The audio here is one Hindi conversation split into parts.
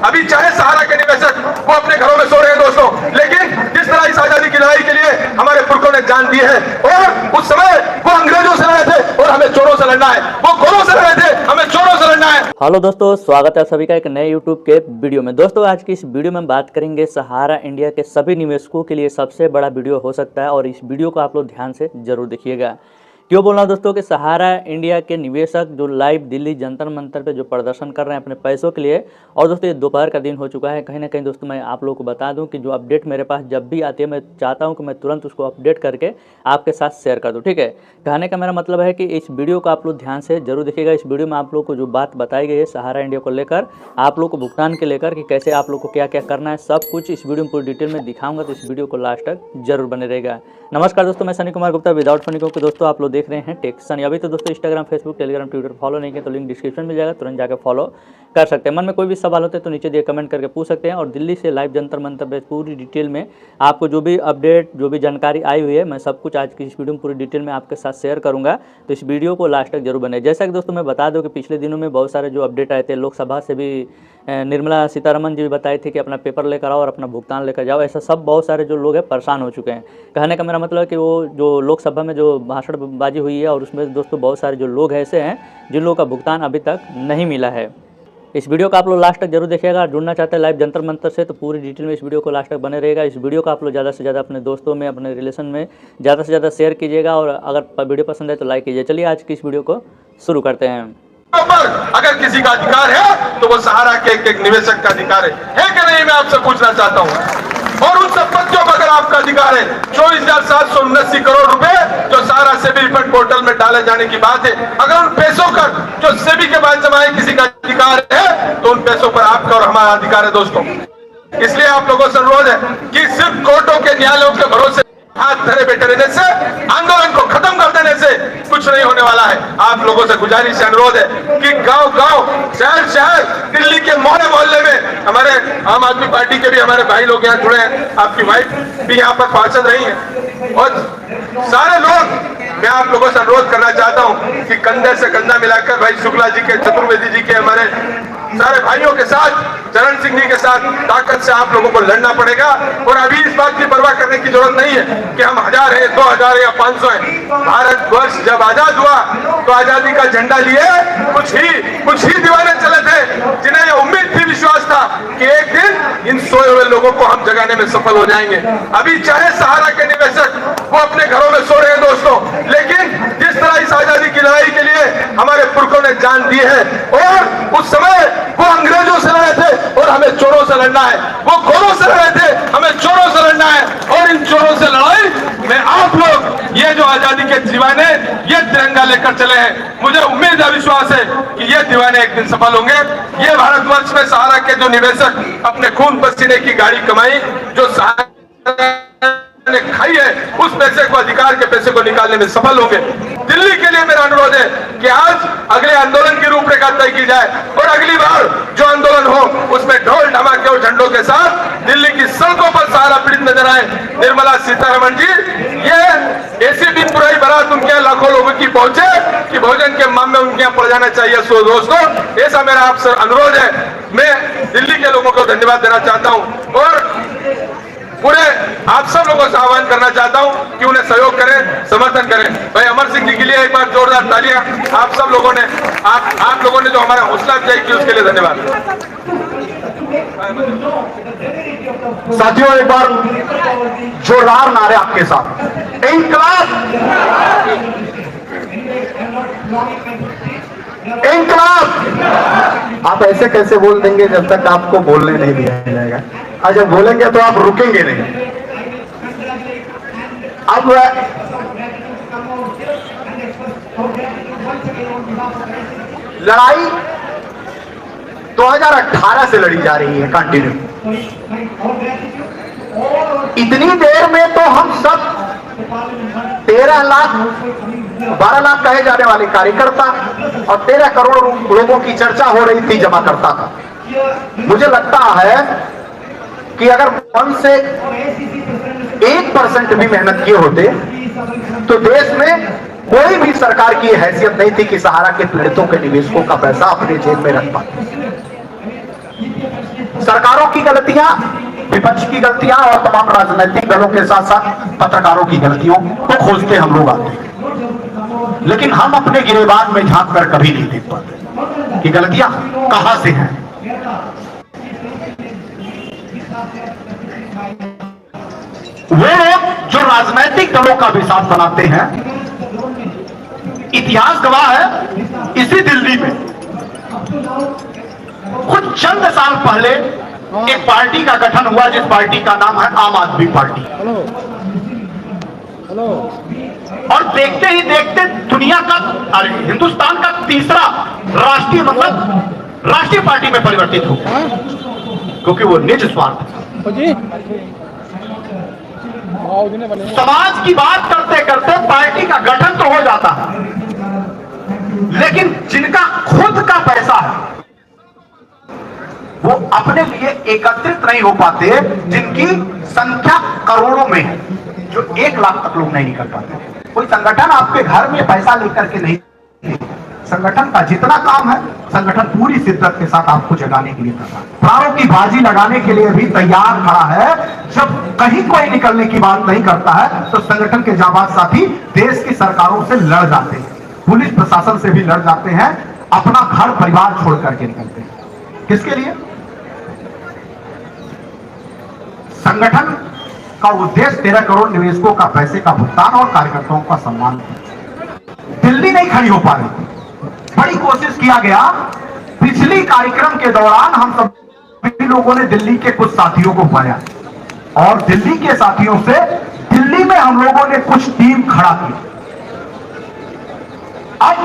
अभी चाहे सहारा के निवेशक वो अपने घरों में सो रहे हैं दोस्तों, लेकिन जिस तरह इस आजादी की लड़ाई के लिए हमारे पुरखों ने जान दी है, और उस समय वो अंग्रेजों से लड़े थे और हमें चोरों से लड़ना है, वो गोरों से लड़े थे, हमें चोरों से लड़ना है। हेलो दोस्तों, स्वागत है सभी का एक नए यूट्यूब के वीडियो में। दोस्तों आज की इस वीडियो में हम बात करेंगे सहारा इंडिया के सभी निवेशकों के लिए सबसे बड़ा वीडियो हो सकता है, और इस वीडियो को आप लोग ध्यान से जरूर देखिएगा। क्यों बोल रहा हूँ दोस्तों कि सहारा इंडिया के निवेशक जो लाइव दिल्ली जंतर मंतर पे जो प्रदर्शन कर रहे हैं अपने पैसों के लिए, और दोस्तों ये दोपहर का दिन हो चुका है। कहीं ना कहीं दोस्तों मैं आप लोगों को बता दूं कि जो अपडेट मेरे पास जब भी आती है मैं चाहता हूं कि मैं तुरंत उसको अपडेट करके आपके साथ शेयर कर दूं, ठीक है। कहने का मेरा मतलब है कि इस वीडियो को आप लोग ध्यान से जरूर देखिएगा। इस वीडियो में आप लोग को जो बात बताई गई है सहारा इंडिया को लेकर, आप लोग को भुगतान के लेकर कि कैसे आप लोग को क्या क्या करना है, सब कुछ इस वीडियो में पूरी डिटेल में दिखाऊंगा, तो इस वीडियो को लास्ट तक जरूर बने रहेगा। नमस्कार दोस्तों, मैं सनी कुमार गुप्ता विदाउट फनी को दोस्तों आप लोग देख रहे हैं टेक सनी। अभी तो दोस्तों Instagram, Facebook, Telegram, Twitter follow नहीं किया तो लिंक डिस्क्रिप्शन में जाएगा, तुरंत जाकर फॉलो कर सकते हैं। मन में कोई भी सवाल होते हैं तो नीचे दिए कमेंट करके पूछ सकते हैं। और दिल्ली से लाइव जंतर मंतर पे पूरी डिटेल में आपको जो भी अपडेट, जो भी जानकारी आई हुई है, मैं सब कुछ आज की इस वीडियो में पूरी डिटेल में आपके साथ शेयर करूंगा, तो इस वीडियो को लास्ट तक जरूर बने। जैसा कि दोस्तों मैं बता दूं कि पिछले दिनों में बहुत सारे जो अपडेट आए थे, लोकसभा से भी निर्मला सीतारमण जी भी बताए थे कि अपना पेपर लेकर आओ और अपना भुगतान लेकर जाओ। ऐसा सब बहुत सारे जो लोग हैं परेशान हो चुके हैं। कहने का मेरा मतलब है कि वो जो लोकसभा में जो भाषणबाजी हुई है, और उसमें दोस्तों बहुत सारे जो लोग ऐसे हैं जिन लोगों का भुगतान अभी तक नहीं मिला है। इस वीडियो को आप लोग लास्ट तक जरूर देखिएगा। जुड़ना चाहते हैं लाइव जंतर मंतर से तो पूरी डिटेल में इस वीडियो को लास्ट तक बने रहेगा। इस वीडियो को आप लोग ज़्यादा से ज़्यादा अपने दोस्तों में, अपने रिलेशन में ज़्यादा से ज़्यादा शेयर कीजिएगा, और अगर वीडियो पसंद है तो लाइक कीजिए। चलिए आज की इस वीडियो को शुरू करते हैं। पर अगर किसी का अधिकार है तो वो सहारा के एक निवेशक का अधिकार है कि नहीं, मैं आपसे पूछना चाहता हूं। और उन संपत्तियों पर अगर आपका अधिकार है, 24,779 करोड़ रुपए जो सहारा सेबी रिफंड पोर्टल में डाले जाने की बात है, अगर उन पैसों का जो सेबी के पास जमा है किसी का अधिकार है, तो उन पैसों पर आपका और हमारा अधिकार है दोस्तों। इसलिए आप लोगों से अनुरोध है कि सिर्फ कोर्टों के न्यायालयों के भरोसे हाथ धरे बैठे रहने से, आंदोलन को खत्म कर देने से कुछ नहीं होने वाला है। आप लोगों से गुजारिश से अनुरोध है कि गांव-गांव, शहर-शहर, दिल्ली के मोहल्ले में हमारे आम आदमी पार्टी के भी हमारे भाई लोग यहाँ जुड़े हैं, आपकी वाइफ भी यहाँ पर पार्षद रही है, और सारे लोग, मैं आप लोगों से अनुरोध करना चाहता हूँ कि कंधे से कंधा मिलाकर भाई शुक्ला जी के, चतुर्वेदी जी के, हमारे सारे भाइयों के साथ, चरण सिंह जी के साथ ताकत से आप लोगों को लड़ना पड़ेगा। और अभी इस बात की परवाह करने की जरूरत नहीं है कि हम 1000 है, 2000 या 500 है। भारतवर्ष जब आजाद हुआ तो आजादी का झंडा लिए कुछ ही दीवाने चले थे, जिन्हें यह उम्मीद थी, विश्वास था कि एक दिन इन सोए हुए लोगों को हम जगाने में सफल हो जाएंगे। अभी चाहे सहारा के निवेशक वो अपने घरों में सो रहे हैं दोस्तों, लेकिन जिस तरह इस आजादी की लड़ाई के लिए हमारे पुरखों ने जान दी है, और उस समय वो अंग्रेजों से लड़े थे और हमें चोरों से लड़ना है, वो गोरों से लड़े थे, हमें चोरों से लड़ना है। और इन चोरों से लड़ाई में आप लोग, ये जो आजादी के दीवाने, ये तिरंगा लेकर चले हैं, मुझे उम्मीद है, विश्वास है कि ये दीवाने एक दिन सफल होंगे। ये भारतवर्ष में सहारा के जो निवेशक अपने खून पसीने की गाड़ी कमाई, जो सहारा ने खाई है, उस पैसे को, अधिकार के पैसे को निकालने में सफल होंगे। दिल्ली के लिए मेरा अनुरोध है कि आज अगले आंदोलन की रूपरेखा तय की जाए, और अगली बार जो आंदोलन हो उसमें ढोल धमाके और झंडों के साथ दिल्ली की सड़कों पर सहारा पीड़ित नजर आए। निर्मला सीतारमण जी, ये ऐसी दिन बुराई बारात उनके यहाँ लाखों लोगों की पहुंचे कि भोजन के माम में उनके यहाँ पड़ जाना चाहिए। सो दोस्तों, ऐसा मेरा आपसे अनुरोध है। मैं दिल्ली के लोगों को धन्यवाद देना चाहता हूँ, और पूरे आप सब लोगों से आह्वान करना चाहता हूं कि उन्हें सहयोग करें, समर्थन करें। भाई अमर सिंह जी के लिए एक बार जोरदार तालियां। आप सब लोगों ने, आप लोगों ने जो हमारा हौसला अफजाई की उसके लिए धन्यवाद। साथियों, एक बार जोरदार नारे आपके साथ। इंकलाब, इंकलाब। आप ऐसे कैसे बोल देंगे जब तक आपको बोलने नहीं दिया जाएगा? और जब बोलेंगे तो आप रुकेंगे नहीं। अब लड़ाई 2018 से लड़ी जा रही है कंटिन्यू। इतनी देर में तो हम सब 13 लाख 12 लाख कहे जाने वाले कार्यकर्ता और 13 करोड़ लोगों की चर्चा हो रही थी जमाकर्ता का। मुझे लगता है कि अगर 1 से 1% भी मेहनत किए होते तो देश में कोई भी सरकार की हैसियत नहीं थी कि सहारा के पीड़ितों के निवेशकों का पैसा अपने जेब में रख पाते। सरकारों की गलतियां, विपक्ष की गलतियां और तमाम राजनीतिक दलों के साथ साथ पत्रकारों की गलतियों को खोजते हम लोग आते हैं, लेकिन हम अपने गिरेबान में झांक कर कभी नहीं देख पाते कि गलतियां कहां से हैं। वो लोग जो राजनीतिक दलों का विषाद बनाते हैं, इतिहास गवाह है, इसी दिल्ली में कुछ चंद साल पहले एक पार्टी का गठन हुआ जिस पार्टी का नाम है आम आदमी पार्टी। और देखते ही देखते दुनिया का, अरे हिंदुस्तान का तीसरा राष्ट्रीय मतलब राष्ट्रीय पार्टी में परिवर्तित हो गया, क्योंकि वो निज स्वार्थ समाज की बात करते करते पार्टी का गठन तो हो जाता है, लेकिन जिनका खुद का पैसा है वो अपने लिए एकत्रित नहीं हो पाते, जिनकी संख्या करोड़ों में है, जो 1 लाख तक लोग नहीं निकल पाते। कोई संगठन आपके घर में पैसा लेकर के नहीं, संगठन का जितना काम है संगठन पूरी शिद्दत के साथ आपको जगाने के लिए करता है, प्राणों की बाजी लगाने के लिए भी तैयार खड़ा है। जब कहीं कोई निकलने की बात नहीं करता है तो संगठन के जाबाज साथी देश की सरकारों से लड़ जाते हैं, पुलिस प्रशासन से भी लड़ जाते हैं, अपना घर परिवार छोड़ करके निकलते हैं। किसके लिए? संगठन का उद्देश्य 13 करोड़ निवेशकों का पैसे का भुगतान और कार्यकर्ताओं का सम्मान। दिल्ली नहीं खड़ी हो पा रही, बड़ी कोशिश किया गया। पिछली कार्यक्रम के दौरान हम सभी लोगों ने दिल्ली के कुछ साथियों को पाया और दिल्ली के साथियों से दिल्ली में हम लोगों ने कुछ टीम खड़ा की। अब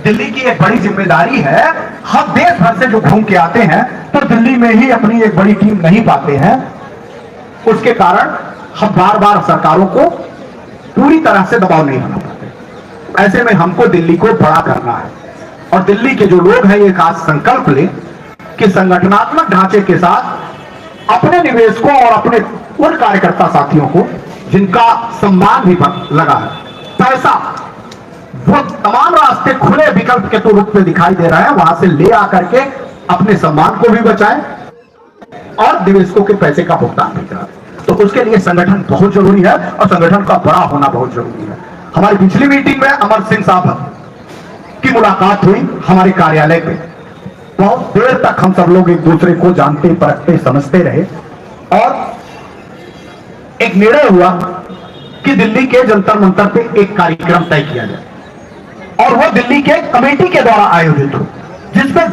दिल्ली की एक बड़ी जिम्मेदारी है, हम देश भर से जो घूम के आते हैं तो दिल्ली में ही अपनी एक बड़ी टीम नहीं पाते हैं, उसके कारण हम बार बार सरकारों को पूरी तरह से दबाव नहीं बना पाते। ऐसे में हमको दिल्ली को बड़ा करना है और दिल्ली के जो लोग हैं ये खास संकल्प लें कि संगठनात्मक ढांचे के साथ अपने निवेशकों और अपने उन कार्यकर्ता साथियों को जिनका सम्मान भी लगा है, पैसा, वो तमाम रास्ते खुले विकल्प के रूप में दिखाई दे रहे हैं, वहां से ले आकर के अपने सम्मान को भी बचाएं और निवेशकों के पैसे का भुगतान भी करें। तो उसके लिए संगठन बहुत जरूरी है और संगठन का बड़ा होना बहुत जरूरी है। हमारी पिछली मीटिंग में अमर सिंह साहब की मुलाकात हुई हमारे कार्यालय पे, बहुत देर तक हम सब लोग एक दूसरे को जानते, परखते, समझते रहे और एक निर्णय हुआ कि दिल्ली के जंतर मंतर पे एक कार्यक्रम तय किया जाए और वो दिल्ली के कमेटी के द्वारा आयोजित हो, जिसमें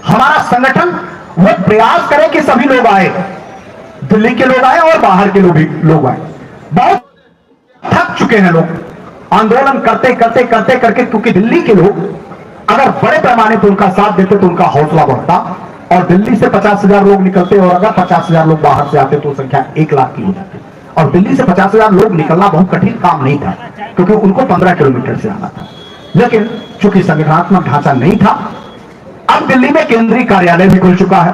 हमारा संगठन वो प्रयास करे कि सभी लोग आए, दिल्ली के लोग आए और बाहर के लोग आए। बहुत थक चुके हैं लोग आंदोलन करते करते करते करके, क्योंकि दिल्ली के लोग अगर बड़े पैमाने पर उनका साथ देते तो उनका हौसला बढ़ता और दिल्ली से 50,000 लोग निकलते और अगर 50,000 लोग बाहर से आते तो संख्या 1 लाख की हो जाती। और दिल्ली से 50,000 लोग निकलना बहुत कठिन काम नहीं था, क्योंकि उनको 15 किलोमीटर से आना था, लेकिन चूंकि संगठनात्मक ढांचा नहीं था, अब दिल्ली में केंद्रीय कार्यालय भी खुल चुका है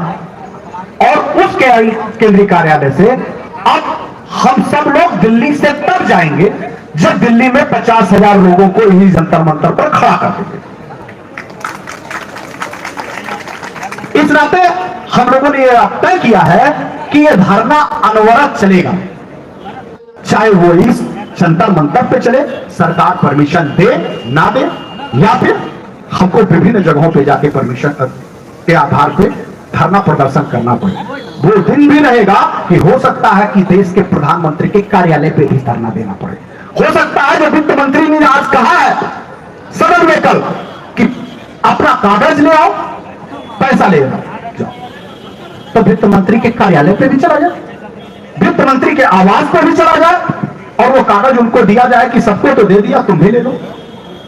और उस केंद्रीय कार्यालय से अब हम सब लोग दिल्ली से तब जाएंगे जब दिल्ली में 50,000 लोगों को इन्हीं जंतर मंतर पर खड़ा कर देंगे। इस नाते हम लोगों ने यह तय किया है कि यह धरना अनवरत चलेगा, चाहे वो इस जंतर मंतर पे चले, सरकार परमिशन दे ना दे, या फिर हमको विभिन्न जगहों पे जाके परमिशन के आधार पे धरना प्रदर्शन करना पड़े। वो दिन भी रहेगा कि हो सकता है कि देश के प्रधानमंत्री के कार्यालय पे भी धरना देना पड़े। हो सकता है जो वित्त मंत्री ने आज कहा है सदन में कल कि अपना कागज ले आओ, पैसा ले जाओ, तो वित्त मंत्री के कार्यालय पे भी चला जाए, वित्त मंत्री के आवास पे भी चला जाए और वो कागज उनको दिया जाए कि सबको तो दे दिया, तुम भी ले लो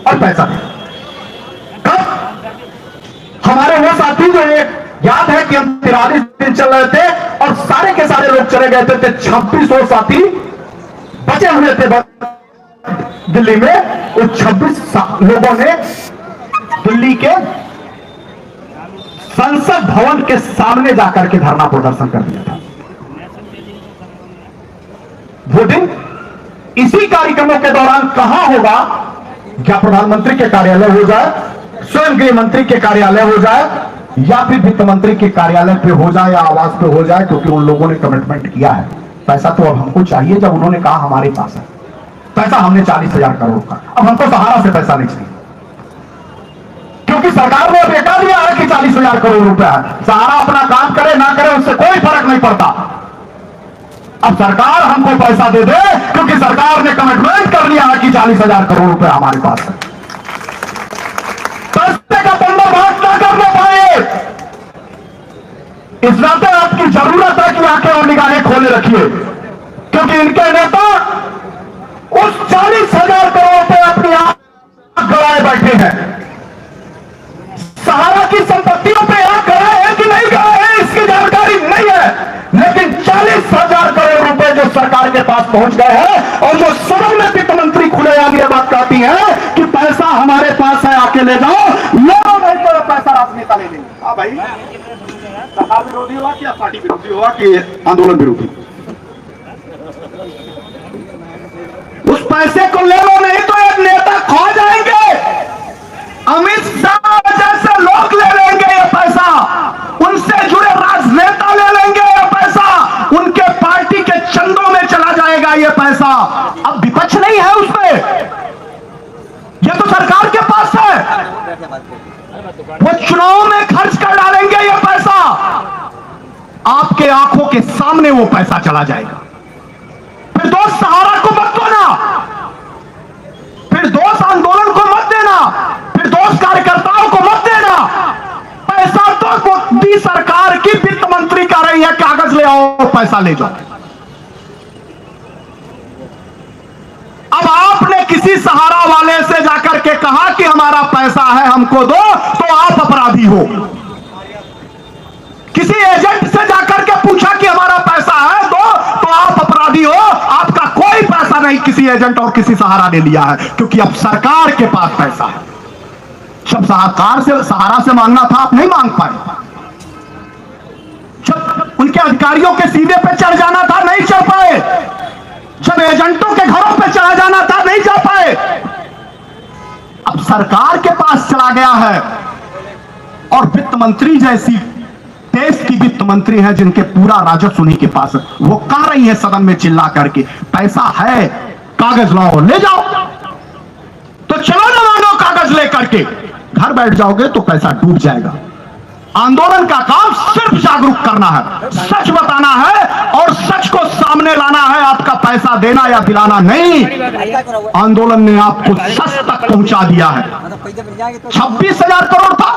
और पैसा दे। हमारे वो साथी जो याद है कि हम 43 दिन चल रहे थे और सारे के सारे लोग चले गए थे, 2600 साथी बचे हुए थे दिल्ली में। उन 26 लोगों ने दिल्ली के संसद भवन के सामने जाकर के धरना प्रदर्शन कर दिया था। वो दिन इसी कार्यक्रमों के दौरान कहां होगा? क्या प्रधानमंत्री के कार्यालय हो जाए, स्वयं गृह मंत्री के कार्यालय हो जाए, या फिर वित्त मंत्री के कार्यालय पे हो जाए या आवास पे हो जाए, क्योंकि उन लोगों ने कमिटमेंट किया है। पैसा तो अब हमको चाहिए, जब उन्होंने कहा हमारे पास है पैसा, हमने 40,000 करोड़ का, अब हमको सहारा से पैसा नहीं चाहिए, क्योंकि सरकार ने बेटा दिया है कि 40,000 करोड़ रुपया है। सहारा अपना काम करे ना करे उससे कोई फर्क नहीं पड़ता। अब सरकार हमको पैसा दे दे, क्योंकि सरकार ने कमिटमेंट कर लिया है कि 40,000 करोड़ रुपया हमारे पास है। पैसे का बंदोबस्त ना करने पाए, इस नाते आपकी जरूरत है कि आंखें और निगाहें खोले रखिए, क्योंकि इनके नेता उस 40,000 करोड़ पे अपनी आंख गड़ाए बैठे हैं। सहारा की संपत्तियों पे आंख गड़ाए हैं कि नहीं गड़ाए हैं इसकी जानकारी नहीं है, लेकिन 40,000 करोड़ रुपए जो सरकार के पास पहुंच गए हैं, और जो सदन में वित्त मंत्री खुलेआम ये बात कहती है कि पैसा हमारे पास है, आके ले जाओ, लो नहीं तो पैसा राजनेता ले लेंगे। हाँ भाई, सरकार विरोधी हुआ कि पार्टी विरोधी हुआ कि आंदोलन विरोधी, उस पैसे को ले लो, नहीं तो एक नेता खो जाएंगे। अमित शाह जैसे लोग ले लेंगे ये पैसा, उनसे जुड़े राजनेता ले लेंगे ये पैसा, उनके पार्टी के चंदों में चला जाएगा ये पैसा। अब विपक्ष नहीं है उसमें, ये तो सरकार के पास है, वो चुनाव में खर्च कर डालेंगे ये पैसा, आपके आंखों के सामने वो पैसा चला जाएगा। फिर दोस्त सहारा को मत देना, फिर दोस्त आंदोलन को मत देना, फिर दोस्त कार्यकर्ताओं को मत देना। पैसा तो मोदी सरकार की वित्त मंत्री कह रही है, कागज ले आओ पैसा ले जाओ। अब आपने किसी सहारा वाले से जाकर के कहा कि हमारा पैसा है हमको दो, तो आप अपराधी हो। किसी एजेंट से जाकर के पूछा कि हमारा पैसा है दो, तो आप अपराधी हो। आपका कोई पैसा नहीं किसी एजेंट और किसी सहारा ने लिया है, क्योंकि अब सरकार के पास पैसा है। जब सहारा से मांगना था, आप नहीं मांग पाए। जब उनके अधिकारियों के सीधे पे चढ़ जाना था, नहीं चढ़ पाए। जब एजेंटों के घरों पे चढ़ा जाना था, नहीं जा पाए। अब सरकार के पास चला गया है, और वित्त मंत्री जैसी देश की वित्त मंत्री है जिनके पूरा राजस्व उन्हीं के पास है, वो कह रही है सदन में चिल्ला करके, पैसा है, कागज लाओ ले जाओ। तो चलो ना मानो कागज लेकर के, घर बैठ जाओगे तो पैसा डूब जाएगा। आंदोलन का काम सिर्फ जागरूक करना है, सच बताना है और सच को सामने लाना है। आपका पैसा देना या दिलाना नहीं, आंदोलन ने आपको सच तक पहुंचा दिया है। 26,000 करोड़ था,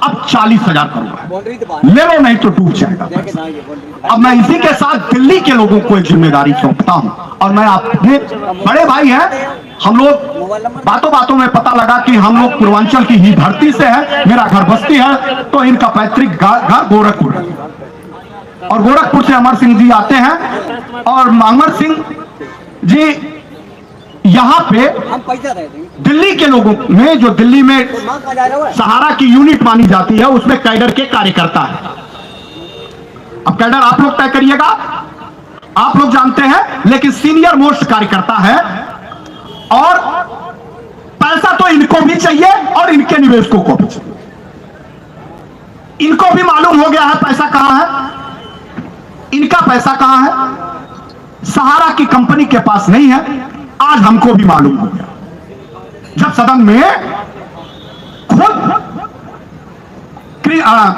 अब 40,000 करोड़ है, ले लो नहीं तो डूब जाएगा। अब मैं इसी के साथ दिल्ली के लोगों को एक जिम्मेदारी सौंपता हूं, और मैं आपके बड़े भाई हैं, हम लोग बातों बातों में पता लगा कि हम लोग पूर्वांचल की ही धरती से है, मेरा घर बस्ती है, तो इनका पैतृक घर गोरखपुर है, और गोरखपुर से अमर सिंह जी आते हैं, और अमर सिंह जी यहाँ पे दिल्ली के लोगों में, जो दिल्ली में सहारा की यूनिट मानी जाती है, उसमें कैडर के कार्यकर्ता है। अब कैडर आप लोग तय करिएगा, आप लोग जानते हैं, लेकिन सीनियर मोस्ट कार्यकर्ता है, और पैसा तो इनको भी चाहिए और इनके निवेशकों को भी चाहिए। इनको भी मालूम हो गया है पैसा कहां है, इनका पैसा कहां है, सहारा की कंपनी के पास नहीं है। आज हमको भी मालूम हो गया, जब सदन में खुद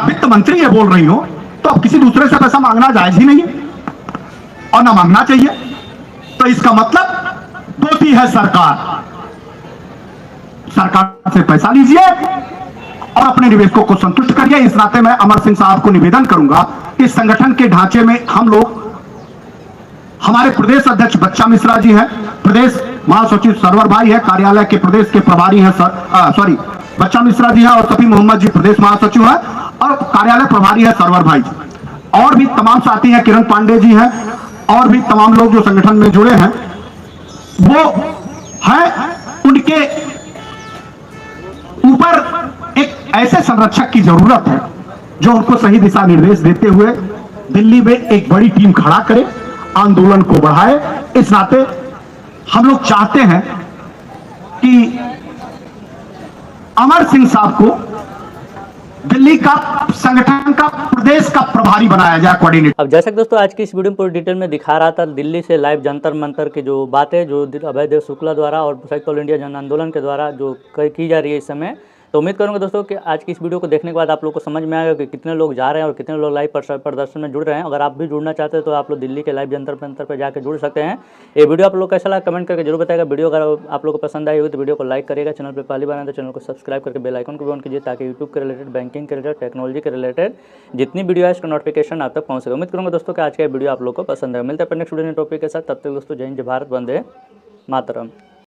वित्त मंत्री ये बोल रही हो, तो अब किसी दूसरे से पैसा मांगना जायज ही नहीं है और ना मांगना चाहिए। तो इसका मतलब दोषी है सरकार। सरकार से पैसा लीजिए और अपने निवेशकों को संतुष्ट करिए। इस नाते मैं अमर सिंह साहब को निवेदन करूंगा, इस संगठन के ढांचे में हम लोग, हमारे प्रदेश अध्यक्ष बच्चा मिश्रा जी हैं, प्रदेश महासचिव सरवर भाई है, कार्यालय के प्रदेश के प्रभारी हैं बच्चा मिश्रा जी हैं, और सफी मोहम्मद जी प्रदेश महासचिव हैं, और कार्यालय प्रभारी है सरवर भाई जी, और भी तमाम साथी हैं, किरण पांडे जी हैं, और भी तमाम लोग जो संगठन में जुड़े हैं वो है। उनके ऊपर एक ऐसे संरक्षक की जरूरत है जो उनको सही दिशा निर्देश देते हुए दिल्ली में एक बड़ी टीम खड़ा करे, आंदोलन को बढ़ाए। इस नाते हम लोग चाहते हैं कि अमर सिंह साहब को दिल्ली का संगठन का प्रदेश का प्रभारी बनाया जाए, कोऑर्डिनेटर। अब जैसा कि दोस्तों आज की इस वीडियो में पूरी डिटेल में दिखा रहा था दिल्ली से लाइव जंतर मंतर की जो बातें जो अभय देव शुक्ला द्वारा और संयुक्त ऑल इंडिया जन आंदोलन के द्वारा जो की जा रही है इस समय, तो उम्मीद करूंगा दोस्तों कि आज की इस वीडियो को देखने के बाद आप लोग को समझ में आएगा कि कितने लोग जा रहे हैं और कितने लोग लाइव प्रदर्शन में जुड़ रहे हैं। अगर आप भी जुड़ना चाहते हैं तो आप लोग दिल्ली के लाइव जंतर मंतर पर जाकर जुड़ सकते हैं। ये वीडियो आप लोग कैसा लगा कमेंट करके जरूर बताएगा। वीडियो अगर आप लोग को पसंद आई होगी तो वीडियो को लाइक करिएगा। चैनल पर पहली बार आए तो चैनल को सब्सक्राइब करके बेल आइकन को भी ऑन कीजिए ताकि यूट्यूब के रिलेटेड, बैंकिंग के रिलेटेड, टेक्नोलॉजी के रिलेटेड जितनी वीडियो है इसका नोटिफिकेशन आप तक पहुँच सके। उम्मीद करूँगा दोस्तों कि आज का वीडियो आप लोग को पसंद है। मिलते हैं नेक्स्ट वीडियो टॉपिक के साथ। तब तक दोस्तों जय हिंद, जय भारत, वंदे मातरम।